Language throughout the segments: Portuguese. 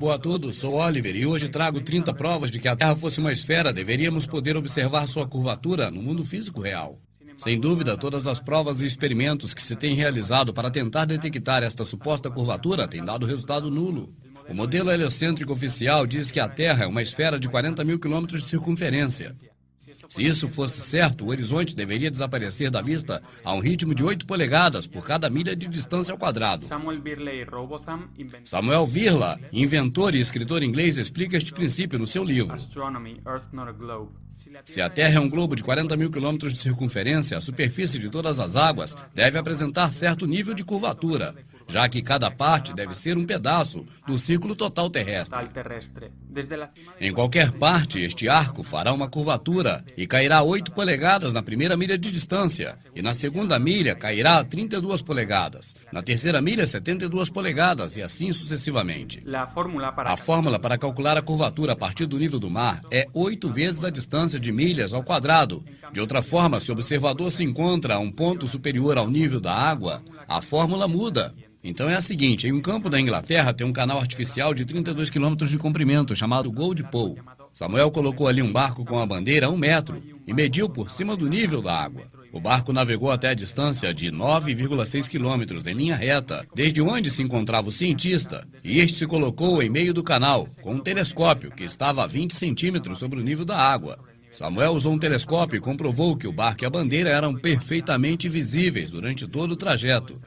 Boa a todos, sou Oliver e hoje trago 30 provas de que a Terra fosse uma esfera, deveríamos poder observar sua curvatura no mundo físico real. Sem dúvida, todas as provas e experimentos que se têm realizado para tentar detectar esta suposta curvatura têm dado resultado nulo. O modelo heliocêntrico oficial diz que a Terra é uma esfera de 40 mil quilômetros de circunferência. Se isso fosse certo, o horizonte deveria desaparecer da vista a um ritmo de 8 polegadas por cada milha de distância ao quadrado. Samuel Birla, inventor e escritor inglês, explica este princípio no seu livro. Se a Terra é um globo de 40 mil quilômetros de circunferência, a superfície de todas as águas deve apresentar certo nível de curvatura, já que cada parte deve ser um pedaço do círculo total terrestre. Em qualquer parte, este arco fará uma curvatura e cairá 8 polegadas na primeira milha de distância, e na segunda milha cairá 32 polegadas, na terceira milha 72 polegadas e assim sucessivamente. A fórmula para calcular a curvatura a partir do nível do mar é 8 vezes a distância de milhas ao quadrado. De outra forma, se o observador se encontra a um ponto superior ao nível da água, a fórmula muda. Então é a seguinte, em um campo da Inglaterra tem um canal artificial de 32 quilômetros de comprimento, chamado Gold Pole. Samuel colocou ali um barco com a bandeira a 1 metro e mediu por cima do nível da água. O barco navegou até a distância de 9,6 quilômetros em linha reta, desde onde se encontrava o cientista, e este se colocou em meio do canal, com um telescópio que estava a 20 centímetros sobre o nível da água. Samuel usou um telescópio e comprovou que o barco e a bandeira eram perfeitamente visíveis durante todo o trajeto.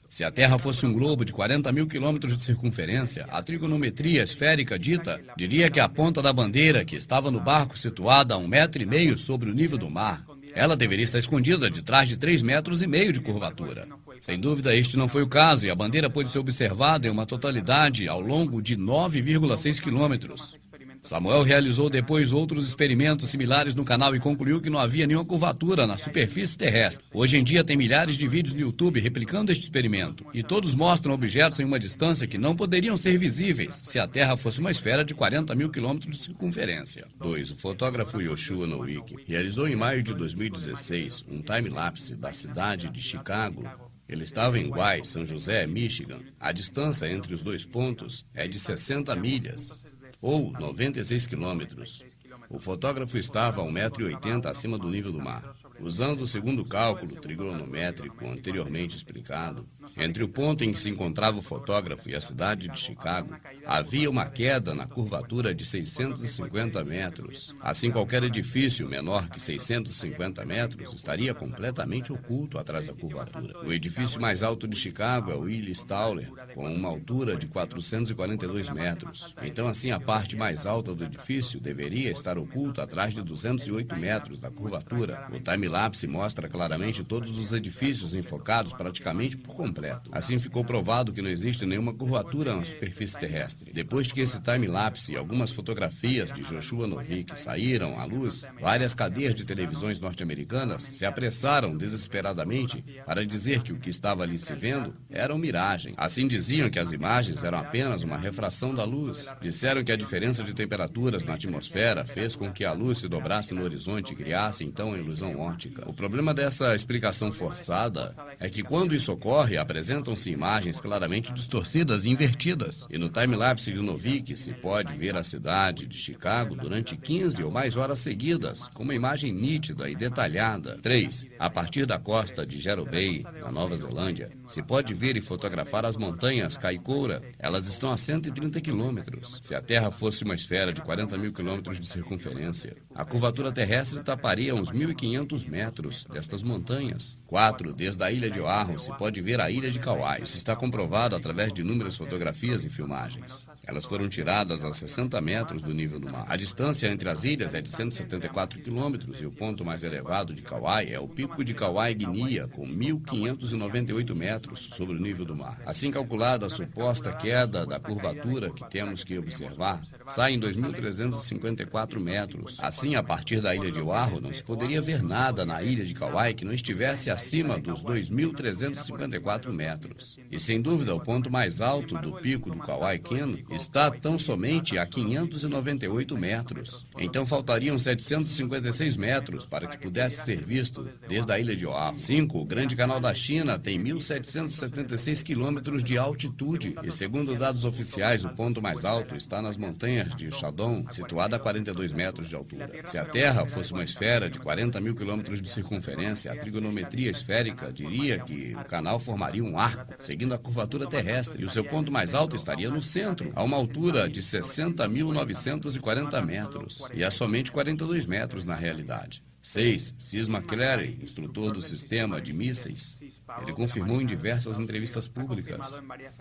Se a Terra fosse um globo de 40 mil quilômetros de circunferência, a trigonometria esférica dita diria que a ponta da bandeira, que estava no barco situada a 1,5 metros sobre o nível do mar, ela deveria estar escondida de trás de 3,5 metros de curvatura. Sem dúvida, este não foi o caso e a bandeira pôde ser observada em uma totalidade ao longo de 9,6 quilômetros. Samuel realizou depois outros experimentos similares no canal e concluiu que não havia nenhuma curvatura na superfície terrestre. Hoje em dia tem milhares de vídeos no YouTube replicando este experimento, e todos mostram objetos em uma distância que não poderiam ser visíveis se a Terra fosse uma esfera de 40 mil quilômetros de circunferência. 2. O fotógrafo Yoshua Nowick realizou em maio de 2016 um time-lapse da cidade de Chicago. Ele estava em Guay, São José, Michigan. A distância entre os dois pontos é de 60 milhas. Ou 96 quilômetros. O fotógrafo estava a 1,80 m acima do nível do mar. Usando o segundo cálculo trigonométrico anteriormente explicado, entre o ponto em que se encontrava o fotógrafo e a cidade de Chicago, havia uma queda na curvatura de 650 metros. Assim, qualquer edifício menor que 650 metros estaria completamente oculto atrás da curvatura. O edifício mais alto de Chicago é o Willis Tower, com uma altura de 442 metros. Então, assim, a parte mais alta do edifício deveria estar oculta atrás de 208 metros da curvatura. O time-lapse mostra claramente todos os edifícios enfocados praticamente por completo. Assim ficou provado que não existe nenhuma curvatura na superfície terrestre. Depois que esse time-lapse e algumas fotografias de Yoshua Nowick saíram à luz, várias cadeias de televisões norte-americanas se apressaram desesperadamente para dizer que o que estava ali se vendo era uma miragem. Assim diziam que as imagens eram apenas uma refração da luz. Disseram que a diferença de temperaturas na atmosfera fez com que a luz se dobrasse no horizonte e criasse então a ilusão óptica. O problema dessa explicação forçada é que quando isso ocorre, apresentam-se imagens claramente distorcidas e invertidas. E no time-lapse de Nowick se pode ver a cidade de Chicago durante 15 ou mais horas seguidas, com uma imagem nítida e detalhada. 3. A partir da costa de Jerry Bay, na Nova Zelândia, se pode ver e fotografar as montanhas Kaikoura. Elas estão a 130 quilômetros. Se a Terra fosse uma esfera de 40 mil quilômetros de circunferência, a curvatura terrestre taparia uns 1.500 metros destas montanhas. 4. Desde a ilha de Oahu se pode ver a ilha de Kauai. Isso está comprovado através de inúmeras fotografias e filmagens. Elas foram tiradas a 60 metros do nível do mar. A distância entre as ilhas é de 174 quilômetros e o ponto mais elevado de Kauai é o pico de Kauai Guinia, com 1.598 metros sobre o nível do mar. Assim calculada, a suposta queda da curvatura que temos que observar sai em 2.354 metros. Assim, a partir da ilha de Oahu, não se poderia ver nada na ilha de Kauai que não estivesse acima dos 2.354 104 metros. E sem dúvida, o ponto mais alto do pico do Kauai Ken está tão somente a 598 metros. Então faltariam 756 metros para que pudesse ser visto desde a ilha de Oahu. 5. O Grande Canal da China tem 1.776 quilômetros de altitude e, segundo dados oficiais, o ponto mais alto está nas montanhas de Shandong, situada a 42 metros de altura. Se a Terra fosse uma esfera de 40 mil quilômetros de circunferência, a trigonometria esférica diria que o canal formaria um arco, seguindo a curvatura terrestre, e o seu ponto mais alto estaria no centro, a uma altura de 60.940 metros, e é somente 42 metros na realidade. 6. Cis McClary, instrutor do sistema de mísseis, ele confirmou em diversas entrevistas públicas.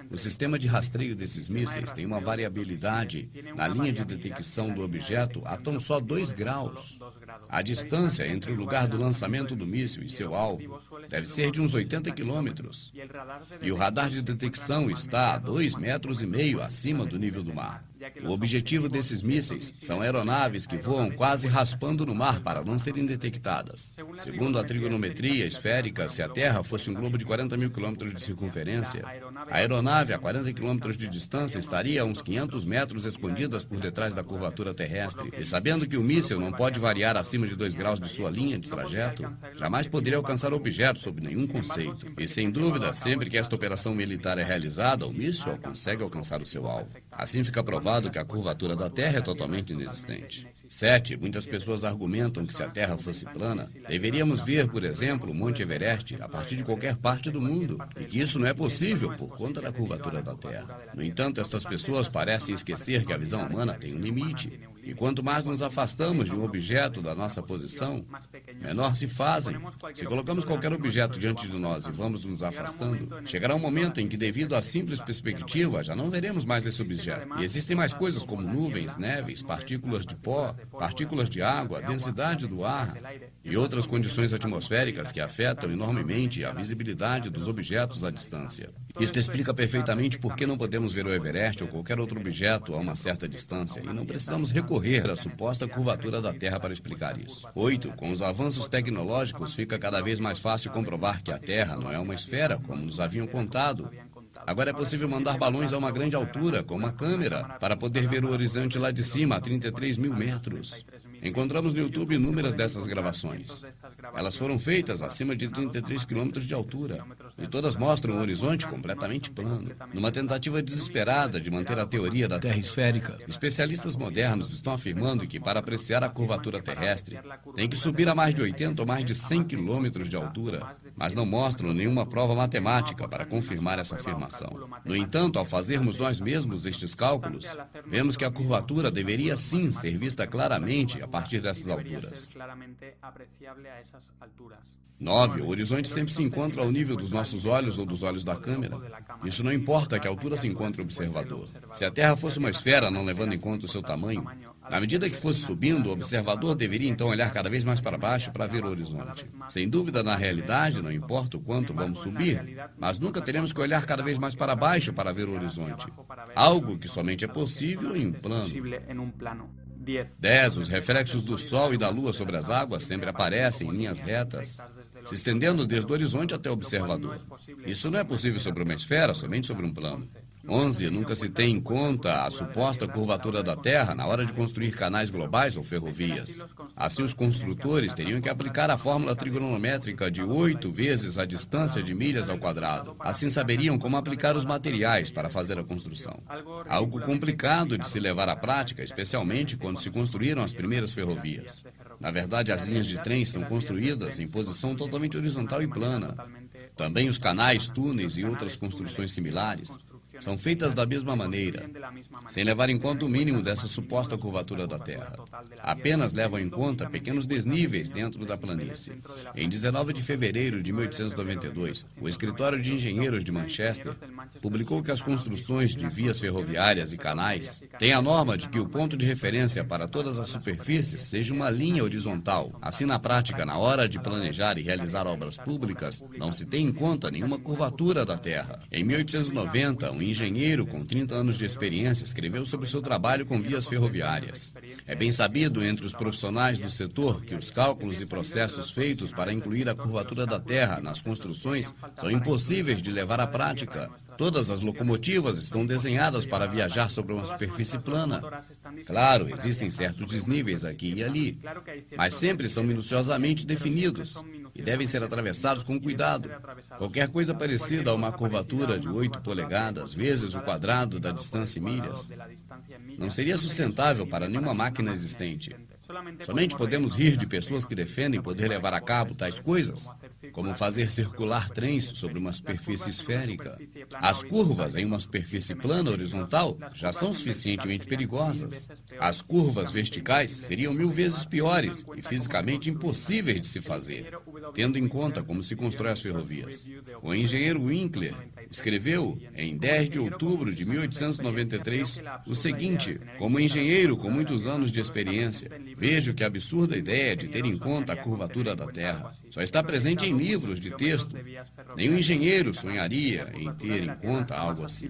O sistema de rastreio desses mísseis tem uma variabilidade na linha de detecção do objeto a tão só 2 graus. A distância entre o lugar do lançamento do míssil e seu alvo deve ser de uns 80 quilômetros. E o radar de detecção está a 2,5 metros acima do nível do mar. O objetivo desses mísseis são aeronaves que voam quase raspando no mar para não serem detectadas. Segundo a trigonometria esférica, se a Terra fosse um globo de 40 mil quilômetros de circunferência, a aeronave a 40 quilômetros de distância estaria a uns 500 metros escondidas por detrás da curvatura terrestre. E sabendo que o míssil não pode variar acima de 2 graus de sua linha de trajeto, jamais poderia alcançar o objeto sob nenhum conceito. E sem dúvida, sempre que esta operação militar é realizada, o míssil consegue alcançar o seu alvo. Assim fica provado que a curvatura da Terra é totalmente inexistente. 7. Muitas pessoas argumentam que se a Terra fosse plana, deveríamos ver, por exemplo, o Monte Everest a partir de qualquer parte do mundo, e que isso não é possível por conta da curvatura da Terra. No entanto, estas pessoas parecem esquecer que a visão humana tem um limite. E quanto mais nos afastamos de um objeto da nossa posição, menor se fazem. Se colocamos qualquer objeto diante de nós e vamos nos afastando, chegará um momento em que, devido à simples perspectiva, já não veremos mais esse objeto. E existem mais coisas como nuvens, neves, partículas de pó, partículas de água, densidade do ar e outras condições atmosféricas que afetam enormemente a visibilidade dos objetos à distância. Isto explica perfeitamente por que não podemos ver o Everest ou qualquer outro objeto a uma certa distância e não precisamos recorrer à suposta curvatura da Terra para explicar isso. 8. Com os avanços tecnológicos, fica cada vez mais fácil comprovar que a Terra não é uma esfera, como nos haviam contado. Agora é possível mandar balões a uma grande altura, com uma câmera, para poder ver o horizonte lá de cima, a 33 mil metros. Encontramos no YouTube inúmeras dessas gravações. Elas foram feitas acima de 33 quilômetros de altura, e todas mostram um horizonte completamente plano. Numa tentativa desesperada de manter a teoria da Terra esférica, especialistas modernos estão afirmando que, para apreciar a curvatura terrestre, tem que subir a mais de 80 ou mais de 100 quilômetros de altura, mas não mostram nenhuma prova matemática para confirmar essa afirmação. No entanto, ao fazermos nós mesmos estes cálculos, vemos que a curvatura deveria sim ser vista claramente a partir dessas alturas. 9. O horizonte sempre se encontra ao nível dos nossos olhos ou dos olhos da câmera. Isso não importa a que altura se encontre o observador. Se a Terra fosse uma esfera, não levando em conta o seu tamanho, na medida que fosse subindo, o observador deveria então olhar cada vez mais para baixo para ver o horizonte. Sem dúvida, na realidade, não importa o quanto vamos subir, mas nunca teremos que olhar cada vez mais para baixo para ver o horizonte. Algo que somente é possível em um plano. 10. Os reflexos do Sol e da Lua sobre as águas sempre aparecem em linhas retas, se estendendo desde o horizonte até o observador. Isso não é possível sobre uma esfera, somente sobre um plano. 11. Nunca se tem em conta a suposta curvatura da Terra na hora de construir canais globais ou ferrovias. Assim, os construtores teriam que aplicar a fórmula trigonométrica de 8 vezes a distância de milhas ao quadrado. Assim, saberiam como aplicar os materiais para fazer a construção. Algo complicado de se levar à prática, especialmente quando se construíram as primeiras ferrovias. Na verdade, as linhas de trem são construídas em posição totalmente horizontal e plana. Também os canais, túneis e outras construções similares são feitas da mesma maneira, sem levar em conta o mínimo dessa suposta curvatura da Terra. Apenas levam em conta pequenos desníveis dentro da planície. Em 19 de fevereiro de 1892, o Escritório de Engenheiros de Manchester publicou que as construções de vias ferroviárias e canais Tem a norma de que o ponto de referência para todas as superfícies seja uma linha horizontal. Assim, na prática, na hora de planejar e realizar obras públicas, não se tem em conta nenhuma curvatura da terra. Em 1890, um engenheiro com 30 anos de experiência escreveu sobre seu trabalho com vias ferroviárias. É bem sabido entre os profissionais do setor que os cálculos e processos feitos para incluir a curvatura da terra nas construções são impossíveis de levar à prática. Todas as locomotivas estão desenhadas para viajar sobre uma superfície plana. Claro, existem certos desníveis aqui e ali, mas sempre são minuciosamente definidos e devem ser atravessados com cuidado. Qualquer coisa parecida a uma curvatura de 8 polegadas vezes o quadrado da distância em milhas não seria sustentável para nenhuma máquina existente. Somente podemos rir de pessoas que defendem poder levar a cabo tais coisas, como fazer circular trens sobre uma superfície esférica. As curvas em uma superfície plana horizontal já são suficientemente perigosas. As curvas verticais seriam 1000 vezes piores e fisicamente impossíveis de se fazer, tendo em conta como se constrói as ferrovias. O engenheiro Winkler escreveu, em 10 de outubro de 1893, o seguinte: como engenheiro com muitos anos de experiência, vejo que a absurda ideia de ter em conta a curvatura da Terra só está presente em livros de texto. Nenhum engenheiro sonharia em ter em conta algo assim.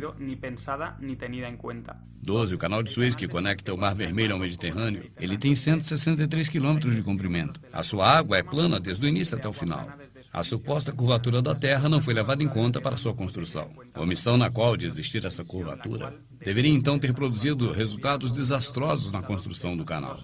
12. O canal de Suez, que conecta o Mar Vermelho ao Mediterrâneo, ele tem 163 quilômetros de comprimento. A sua água é plana desde o início até o final. A suposta curvatura da Terra não foi levada em conta para sua construção. A omissão na qual de existir essa curvatura deveria então ter produzido resultados desastrosos na construção do canal.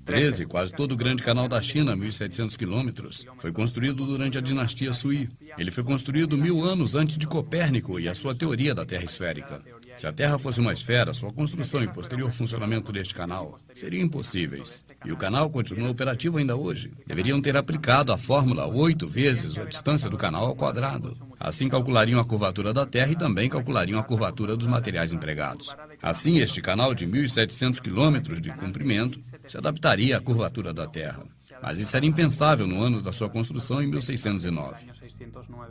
13. Quase todo o grande canal da China, 1.700 quilômetros, foi construído durante a dinastia Sui. Ele foi construído 1000 anos antes de Copérnico e a sua teoria da Terra esférica. Se a Terra fosse uma esfera, sua construção e posterior funcionamento deste canal seriam impossíveis. E o canal continua operativo ainda hoje. Deveriam ter aplicado a fórmula 8 vezes a distância do canal ao quadrado. Assim calculariam a curvatura da Terra e também calculariam a curvatura dos materiais empregados. Assim, este canal de 1.700 quilômetros de comprimento se adaptaria à curvatura da Terra. Mas isso era impensável no ano da sua construção, em 1609.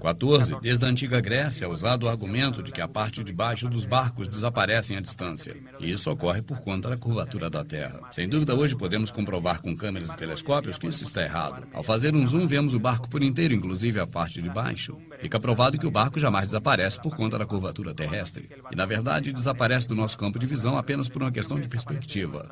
14. Desde a antiga Grécia é usado o argumento de que a parte de baixo dos barcos desaparece à distância. E isso ocorre por conta da curvatura da Terra. Sem dúvida, hoje podemos comprovar com câmeras e telescópios que isso está errado. Ao fazer um zoom, vemos o barco por inteiro, inclusive a parte de baixo. Fica provado que o barco jamais desaparece por conta da curvatura terrestre. E, na verdade, desaparece do nosso campo de visão apenas por uma questão de perspectiva.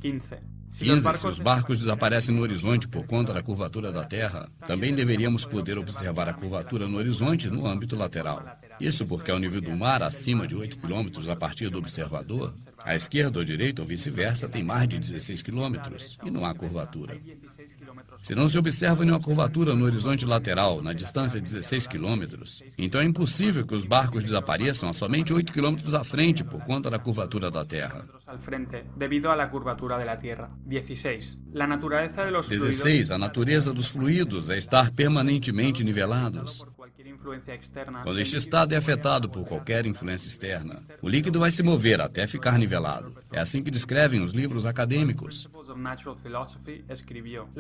15. Se os barcos desaparecem no horizonte por conta da curvatura da Terra, também deveríamos poder observar a curvatura no horizonte no âmbito lateral. Isso porque ao nível do mar, acima de 8 km a partir do observador, à esquerda ou direita ou vice-versa tem mais de 16 km e não há curvatura. Se não se observa nenhuma curvatura no horizonte lateral, na distância de 16 km, então é impossível que os barcos desapareçam a somente 8 km à frente por conta da curvatura da Terra. 16. A natureza dos fluidos é estar permanentemente nivelados. Quando este estado é afetado por qualquer influência externa, o líquido vai se mover até ficar nivelado. É assim que descrevem os livros acadêmicos.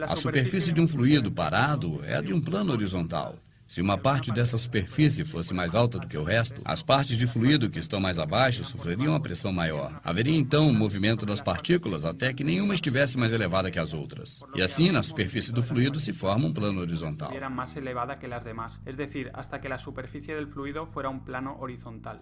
A superfície de um fluido parado é a de um plano horizontal. Se uma parte dessa superfície fosse mais alta do que o resto, as partes de fluido que estão mais abaixo sofreriam uma pressão maior. Haveria então um movimento das partículas até que nenhuma estivesse mais elevada que as outras. E assim, na superfície do fluido se forma um plano horizontal.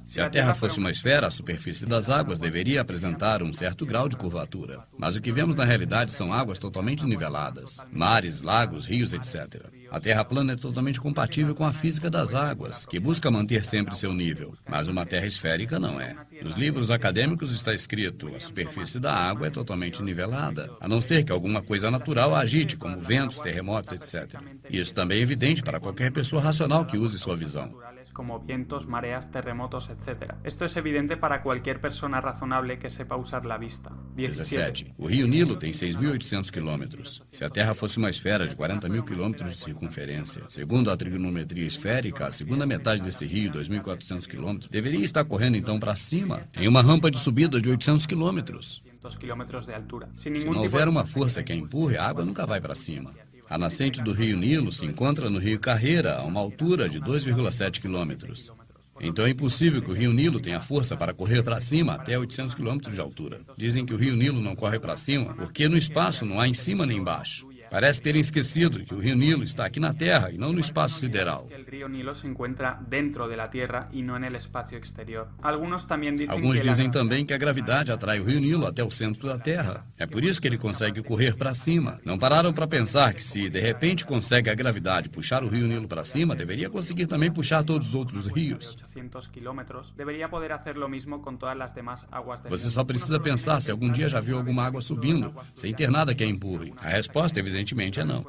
Se a Terra fosse uma esfera, a superfície das águas deveria apresentar um certo grau de curvatura. Mas o que vemos na realidade são águas totalmente niveladas, mares, lagos, rios, etc. A Terra plana é totalmente compatível com a física das águas, que busca manter sempre seu nível. Mas uma Terra esférica não é. Nos livros acadêmicos está escrito: a superfície da água é totalmente nivelada, a não ser que alguma coisa natural a agite, como ventos, terremotos, etc. Isso também é evidente para qualquer pessoa racional que use sua visão. Como vientos, mareas, terremotos, etc. Esto es evidente para cualquier persona razonable que sepa usar la vista. 17. O rio Nilo tem 6.800 quilômetros. Se a Terra fosse uma esfera de 40.000 quilômetros de circunferência, segundo a trigonometria esférica, a segunda metade desse rio, 2.400 quilômetros, deveria estar correndo então para cima, em uma rampa de subida de 800 quilômetros. Se não houver uma força que a empurre, a água nunca vai para cima. A nascente do rio Nilo se encontra no rio Carreira, a uma altura de 2,7 quilômetros. Então é impossível que o rio Nilo tenha força para correr para cima até 800 quilômetros de altura. Dizem que o rio Nilo não corre para cima porque no espaço não há em cima nem embaixo. Parece terem esquecido que o rio Nilo está aqui na Terra e não no espaço sideral. O rio Nilo se encontra dentro da Terra e não no espaço exterior. Alguns dizem também que a gravidade atrai o rio Nilo até o centro da Terra. É por isso que ele consegue correr para cima. Não pararam para pensar que se de repente consegue a gravidade puxar o rio Nilo para cima, deveria conseguir também puxar todos os outros rios. Você só precisa pensar se algum dia já viu alguma água subindo, sem ter nada que a empurre. A resposta, evidentemente, é não.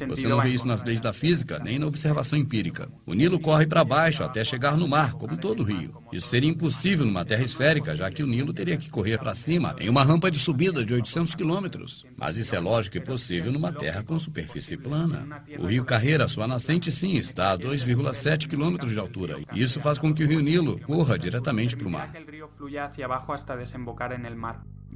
Você não vê isso nas leis da física, nem na observação empírica. O Nilo corre para baixo até chegar no mar, como todo rio. Isso seria impossível numa terra esférica, já que o Nilo teria que correr para cima em uma rampa de subida de 800 quilômetros. Mas isso é lógico e possível numa terra com superfície plana. O rio Carreira, sua nascente, sim, está a 2,7 quilômetros de altura. E isso faz com que o rio Nilo corra diretamente para o mar.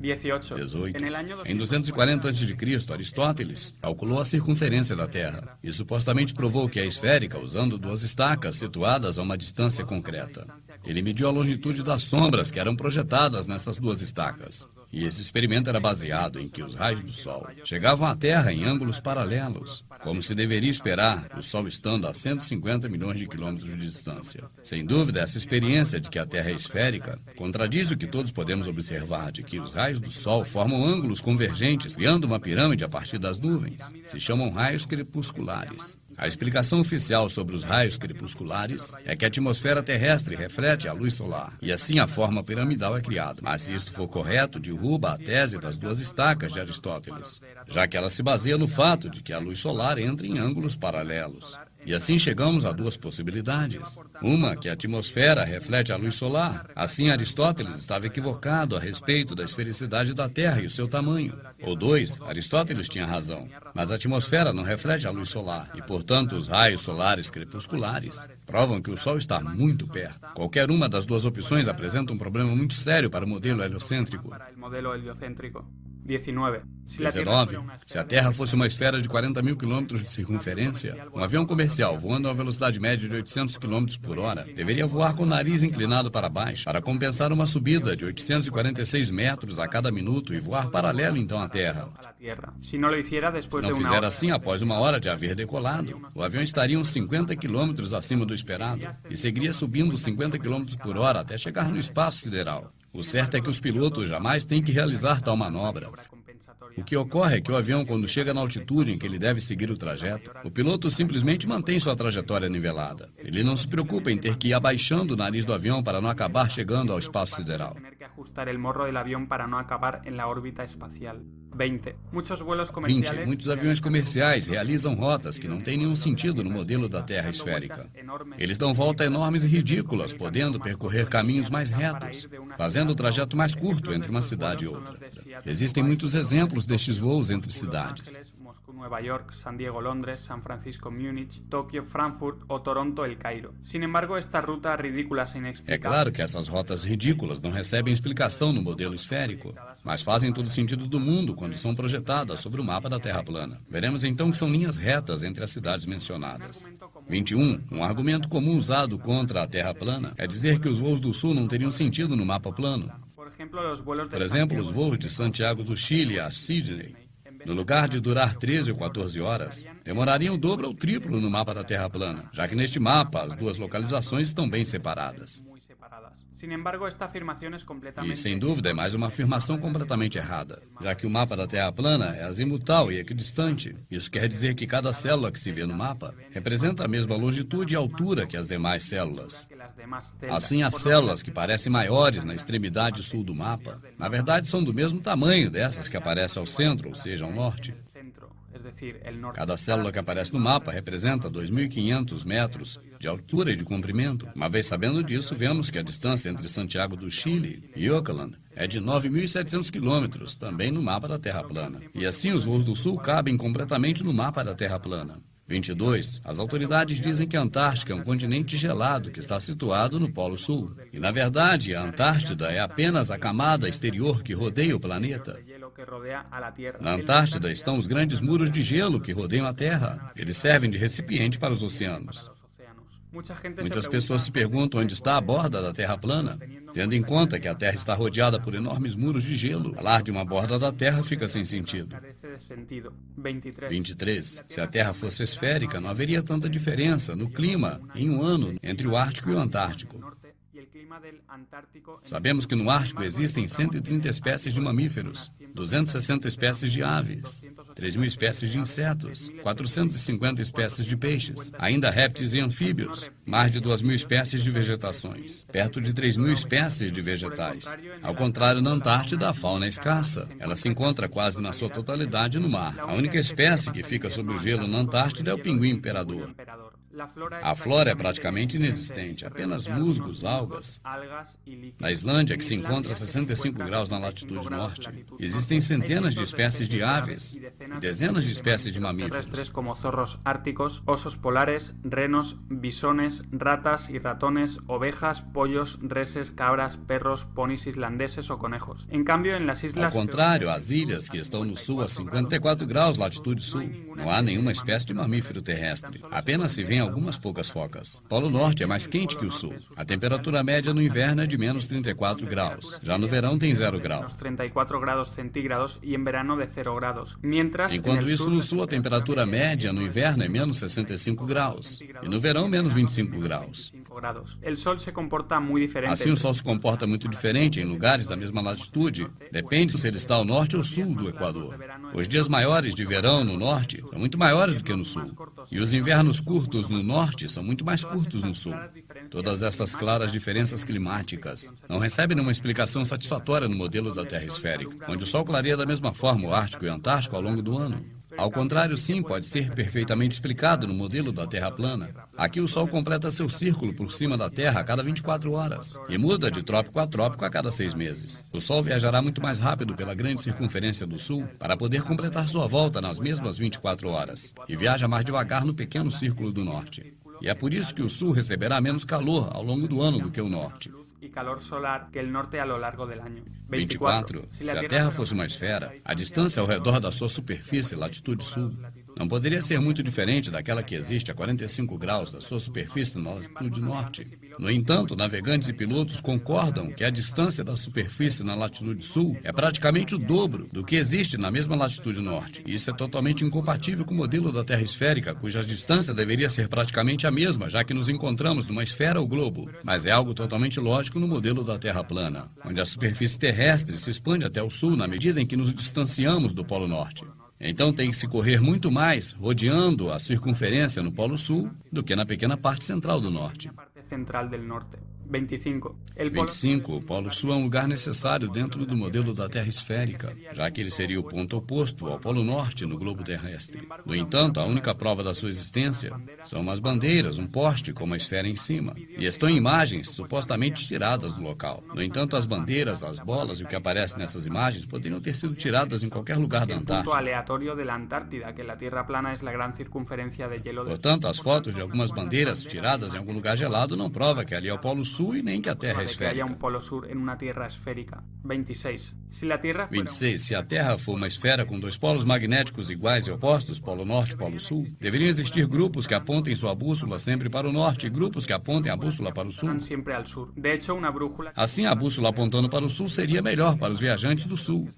18. Em 240 a.C., Aristóteles calculou a circunferência da Terra e supostamente provou que é esférica usando duas estacas situadas a uma distância concreta. Ele mediu a longitude das sombras que eram projetadas nessas duas estacas. E esse experimento era baseado em que os raios do Sol chegavam à Terra em ângulos paralelos, como se deveria esperar, o Sol estando a 150 milhões de quilômetros de distância. Sem dúvida, essa experiência de que a Terra é esférica contradiz o que todos podemos observar de que os raios do Sol formam ângulos convergentes, criando uma pirâmide a partir das nuvens. Se chamam raios crepusculares. A explicação oficial sobre os raios crepusculares é que a atmosfera terrestre reflete a luz solar, e assim a forma piramidal é criada. Mas se isto for correto, derruba a tese das duas estacas de Aristóteles, já que ela se baseia no fato de que a luz solar entra em ângulos paralelos. E assim chegamos a duas possibilidades. Uma, que a atmosfera reflete a luz solar. Assim, Aristóteles estava equivocado a respeito da esfericidade da Terra e o seu tamanho. Ou dois, Aristóteles tinha razão. Mas a atmosfera não reflete a luz solar. E, portanto, os raios solares crepusculares provam que o Sol está muito perto. Qualquer uma das duas opções apresenta um problema muito sério para o modelo heliocêntrico. 19. Se a Terra fosse uma esfera de 40 mil quilômetros de circunferência, um avião comercial voando a uma velocidade média de 800 quilômetros por hora deveria voar com o nariz inclinado para baixo para compensar uma subida de 846 metros a cada minuto e voar paralelo então à Terra. Se não fizer assim após uma hora de haver decolado, o avião estaria uns 50 quilômetros acima do esperado e seguiria subindo 50 quilômetros por hora até chegar no espaço sideral. O certo é que os pilotos jamais têm que realizar tal manobra. O que ocorre é que o avião, quando chega na altitude em que ele deve seguir o trajeto, o piloto simplesmente mantém sua trajetória nivelada. Ele não se preocupa em ter que ir abaixando o nariz do avião para não acabar chegando ao espaço sideral. 20. Muitos aviões comerciais realizam rotas que não têm nenhum sentido no modelo da Terra esférica. Eles dão voltas enormes e ridículas, podendo percorrer caminhos mais retos, fazendo o trajeto mais curto entre uma cidade e outra. Existem muitos exemplos destes voos entre cidades. Nueva York, San Diego, Londres, San Francisco, Múnich, Tóquio, Frankfurt ou Toronto, El Cairo. Sin embargo, esta ruta ridícula e inexplicável. É claro que essas rotas ridículas não recebem explicação no modelo esférico, mas fazem todo o sentido do mundo quando são projetadas sobre o mapa da Terra plana. Veremos então que são linhas retas entre as cidades mencionadas. 21. Um argumento comum usado contra a Terra plana é dizer que os voos do Sul não teriam sentido no mapa plano. Por exemplo, os voos de Santiago do Chile a Sydney, no lugar de durar 13 ou 14 horas, demorariam o dobro ou triplo no mapa da Terra plana, já que neste mapa as duas localizações estão bem separadas. E, sem dúvida, é mais uma afirmação completamente errada, já que o mapa da Terra plana é azimutal e equidistante. Isso quer dizer que cada célula que se vê no mapa representa a mesma longitude e altura que as demais células. Assim, as células que parecem maiores na extremidade sul do mapa, na verdade são do mesmo tamanho dessas que aparecem ao centro, ou seja, ao norte. Cada célula que aparece no mapa representa 2.500 metros de altura e de comprimento. Uma vez sabendo disso, vemos que a distância entre Santiago do Chile e Auckland é de 9.700 quilômetros, também no mapa da Terra plana. E assim os voos do Sul cabem completamente no mapa da Terra plana. 22. As autoridades dizem que a Antártica é um continente gelado que está situado no Polo Sul. E, na verdade, a Antártida é apenas a camada exterior que rodeia o planeta. Na Antártida estão os grandes muros de gelo que rodeiam a Terra. Eles servem de recipiente para os oceanos. Muitas pessoas se perguntam onde está a borda da Terra plana, tendo em conta que a Terra está rodeada por enormes muros de gelo. Falar de uma borda da Terra fica sem sentido. 23. Se a Terra fosse esférica, não haveria tanta diferença no clima em um ano entre o Ártico e o Antártico. Sabemos que no Ártico existem 130 espécies de mamíferos, 260 espécies de aves, 3.000 espécies de insetos, 450 espécies de peixes, ainda répteis e anfíbios, mais de 2.000 espécies de vegetações, perto de 3.000 espécies de vegetais. Ao contrário, na Antártida, a fauna é escassa. Ela se encontra quase na sua totalidade no mar. A única espécie que fica sob o gelo na Antártida é o pinguim imperador. A flora é praticamente inexistente, apenas musgos, algas. Na Islândia, que se encontra a 65 graus na latitude norte, existem centenas de espécies de aves e dezenas de espécies de mamíferos. Como zorros árticos, osos polares, renos, bisones, ratas y ratones, ovejas, pollos, reses, cabras, perros, ponis islandeses o conejos. En cambio, en las islas... Ao contrário, as ilhas que estão no sul a 54 graus latitude sul, não há nenhuma espécie de mamífero terrestre. Apenas se vêem algumas poucas focas. Polo Norte é mais quente que o sul. A temperatura média no inverno é de menos 34 graus. Já no verão tem 0 graus. 34 graus centígrados e em verano de 0 graus. Enquanto isso, no sul, a temperatura média no inverno é menos 65 graus. E no verão, menos 25 graus. Assim, o Sol se comporta muito diferente em lugares da mesma latitude. Depende se ele está ao norte ou sul do Equador. Os dias maiores de verão no norte são muito maiores do que no sul. E os invernos curtos no norte são muito mais curtos no sul. Todas estas claras diferenças climáticas não recebem nenhuma explicação satisfatória no modelo da Terra esférica, onde o Sol clareia da mesma forma o Ártico e o Antártico ao longo do ano. Ao contrário, sim, pode ser perfeitamente explicado no modelo da Terra plana. Aqui o Sol completa seu círculo por cima da Terra a cada 24 horas e muda de trópico a trópico a cada 6 meses. O Sol viajará muito mais rápido pela grande circunferência do Sul para poder completar sua volta nas mesmas 24 horas e viaja mais devagar no pequeno círculo do Norte. E é por isso que o Sul receberá menos calor ao longo do ano do que o Norte. E calor solar que el norte a lo largo del año. 24. Se a Terra fosse uma esfera, a distância ao redor da sua superfície, latitude sul, não poderia ser muito diferente daquela que existe a 45 graus da sua superfície na latitude norte. No entanto, navegantes e pilotos concordam que a distância da superfície na latitude sul é praticamente o dobro do que existe na mesma latitude norte. E isso é totalmente incompatível com o modelo da Terra esférica, cuja distância deveria ser praticamente a mesma, já que nos encontramos numa esfera ou globo. Mas é algo totalmente lógico no modelo da Terra plana, onde a superfície terrestre se expande até o sul na medida em que nos distanciamos do Polo Norte. Então tem que se correr muito mais rodeando a circunferência no Polo Sul do que na pequena parte central do Norte. 25. O Polo Sul é um lugar necessário dentro do modelo da Terra esférica, já que ele seria o ponto oposto ao Polo Norte no globo terrestre. No entanto, a única prova da sua existência são umas bandeiras, um poste com uma esfera em cima, e estão em imagens supostamente tiradas do local. No entanto, as bandeiras, as bolas e o que aparece nessas imagens poderiam ter sido tiradas em qualquer lugar da Antártida. Portanto, as fotos de algumas bandeiras tiradas em algum lugar gelado não provam que ali é o Polo Sul e nem que a Terra é esférica. 26. Se a Terra for uma esfera com dois polos magnéticos iguais e opostos, Polo Norte e Polo Sul, deveriam existir grupos que apontem sua bússola sempre para o norte e grupos que apontem a bússola para o sul. Assim, a bússola apontando para o sul seria melhor para os viajantes do sul.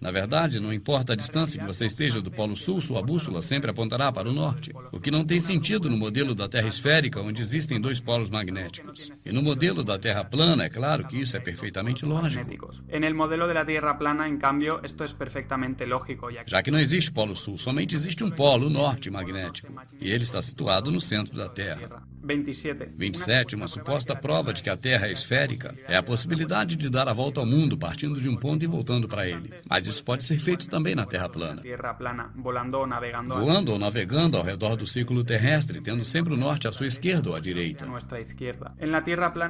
Na verdade, não importa a distância que você esteja do Polo Sul, sua bússola sempre apontará para o norte, o que não tem sentido no modelo da Terra esférica, onde existem dois polos magnéticos. E no modelo da Terra plana, é claro que isso é perfeitamente lógico. Já que não existe Polo Sul, somente existe um polo norte magnético, e ele está situado no centro da Terra. 27. Uma suposta prova de que a Terra é esférica é a possibilidade de dar a volta ao mundo partindo de um ponto e voltando para ele. Mas isso pode ser feito também na Terra plana. Voando ou navegando ao redor do círculo terrestre, tendo sempre o norte à sua esquerda ou à direita.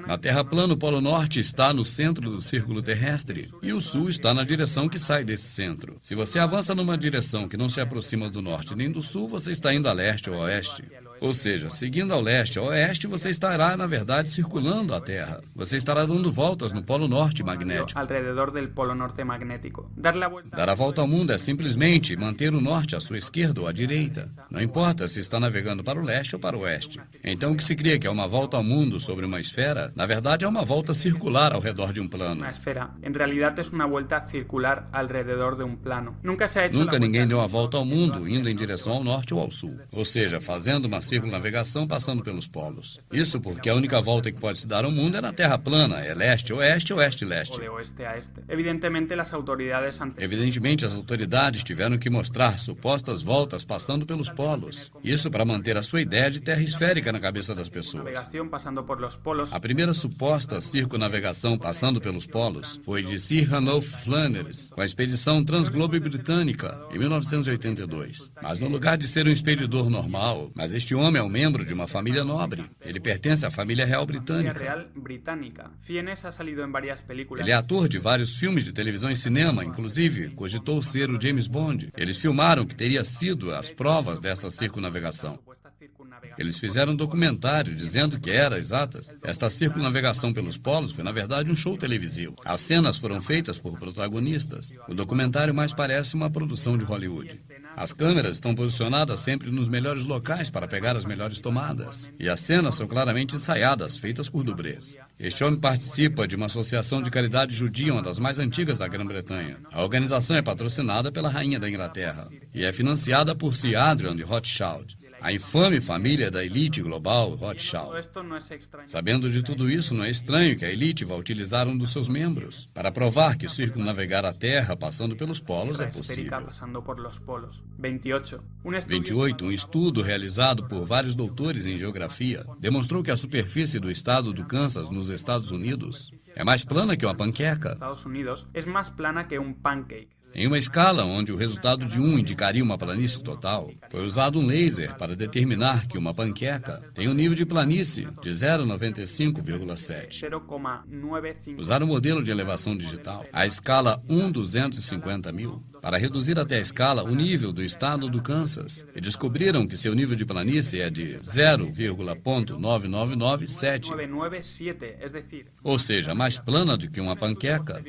Na Terra plana, o Polo Norte está no centro do círculo terrestre e o Sul está na direção que sai desse centro. Se você avança numa direção que não se aproxima do norte nem do sul, você está indo a leste ou a oeste. Ou seja, seguindo ao leste ou oeste, você estará, na verdade, circulando a Terra. Você estará dando voltas no Polo Norte magnético. Alrededor del polo norte magnético. Dar a volta ao mundo é simplesmente manter o norte à sua esquerda ou à direita. Não importa se está navegando para o leste ou para o oeste. Então, o que se crê que é uma volta ao mundo sobre uma esfera, na verdade é uma volta circular ao redor de um plano. Uma esfera. Em realidade, é uma volta circular alrededor de um plano. Nunca ninguém deu a volta ao mundo indo em direção ao norte ou ao sul. Ou seja, fazendo uma circunnavegação passando pelos polos. Isso porque a única volta que pode se dar ao mundo é na Terra plana, é leste-oeste ou oeste-leste. Evidentemente, as autoridades tiveram que mostrar supostas voltas passando pelos polos. Isso para manter a sua ideia de terra esférica na cabeça das pessoas. A primeira suposta circunnavegação passando pelos polos foi de Sir Ranulph Flinders, com a expedição Transglobe Britânica, em 1982. Mas no lugar de ser um expedidor normal, mas este homem é um membro de uma família nobre. Ele pertence à família real britânica. Ele é ator de vários filmes de televisão e cinema, inclusive cogitou ser o James Bond. Eles filmaram que teria sido as provas dessa circunnavegação. Eles fizeram um documentário dizendo que era exatas. Esta circunnavegação pelos polos foi, na verdade, um show televisivo. As cenas foram feitas por protagonistas. O documentário mais parece uma produção de Hollywood. As câmeras estão posicionadas sempre nos melhores locais para pegar as melhores tomadas. E as cenas são claramente ensaiadas, feitas por dublês. Este homem participa de uma associação de caridade judia, uma das mais antigas da Grã-Bretanha. A organização é patrocinada pela Rainha da Inglaterra e é financiada por Sir Adrian de Rothschild, a infame família da elite global Rothschild. Sabendo de tudo isso, não é estranho que a elite vá utilizar um dos seus membros para provar que circunnavegar a Terra passando pelos polos é possível. 28. Um estudo realizado por vários doutores em geografia demonstrou que a superfície do estado do Kansas, nos Estados Unidos, é mais plana que uma panqueca. Em uma escala onde o resultado de 1 indicaria uma planície total, foi usado um laser para determinar que uma panqueca tem um nível de planície de 0,95,7. Usaram o modelo de elevação digital, a escala 1/250.000, para reduzir até a escala o nível do estado do Kansas, e descobriram que seu nível de planície é de 0,9997, ou seja, mais plana do que uma panqueca.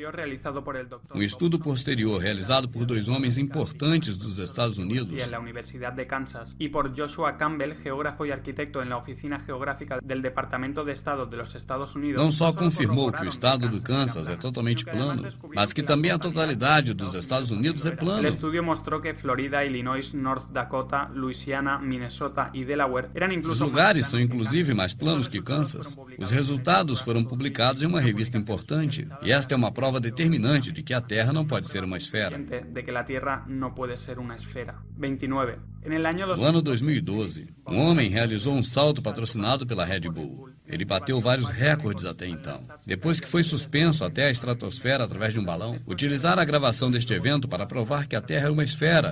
Um estudo posterior realizado por dois homens importantes dos Estados Unidos en la Universidad de Kansas y por Joshua Campbell, geógrafo y arquitecto en la Oficina Geográfica del Departamento de Estado de los Estados Unidos, não só confirmou que o estado do Kansas é totalmente plano, mas que também a totalidade dos Estados Unidos é plano. El estudio mostró que Florida, Illinois, North Dakota, Louisiana, Minnesota y Delaware eran incluso Os lugares são inclusive mais planos que Kansas. Os resultados foram publicados em uma revista importante, e esta é uma prova determinante de que a Terra não pode ser uma esfera. de que la Tierra no puede ser una esfera. 29. En el año No ano 2012, um homem realizou um salto patrocinado pela Red Bull. Ele bateu vários recordes até então. Depois que foi suspenso até a estratosfera através de um balão, utilizaram a gravação deste evento para provar que a Terra é uma esfera,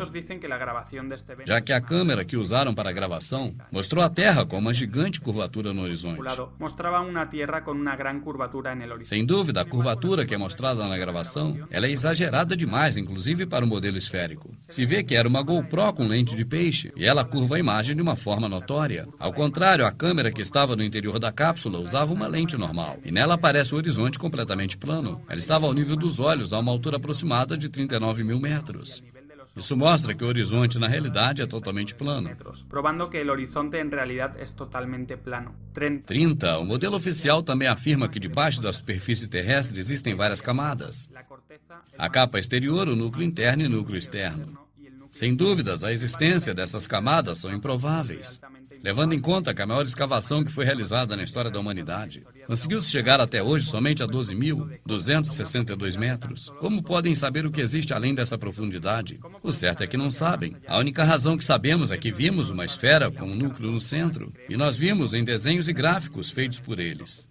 já que a câmera que usaram para a gravação mostrou a Terra com uma gigante curvatura no horizonte. mostraba una Tierra con una gran curvatura en el horizonte. Sem dúvida, a curvatura que é mostrada na gravação, ela é exagerada demais, inclusive para o modelo esférico. Se vê que era uma GoPro com lente de peixe, e ela curva a imagem de uma forma notória. Ao contrário, a câmera que estava no interior da cápsula usava uma lente normal, e nela aparece o horizonte completamente plano. Ela estava ao nível dos olhos, a uma altura aproximada de 39.000 metros. Isso mostra que o horizonte, na realidade, é totalmente plano. Probando que el horizonte en realidad es totalmente plano. 30. O modelo oficial também afirma que debaixo da superfície terrestre existem várias camadas. A capa exterior, o núcleo interno e o núcleo externo. Sem dúvidas, a existência dessas camadas são improváveis, levando em conta que a maior escavação que foi realizada na história da humanidade conseguiu-se chegar até hoje somente a 12.262 metros. Como podem saber o que existe além dessa profundidade? O certo é que não sabem. A única razão que sabemos é que vimos uma esfera com um núcleo no centro, e nós vimos em desenhos e gráficos feitos por eles.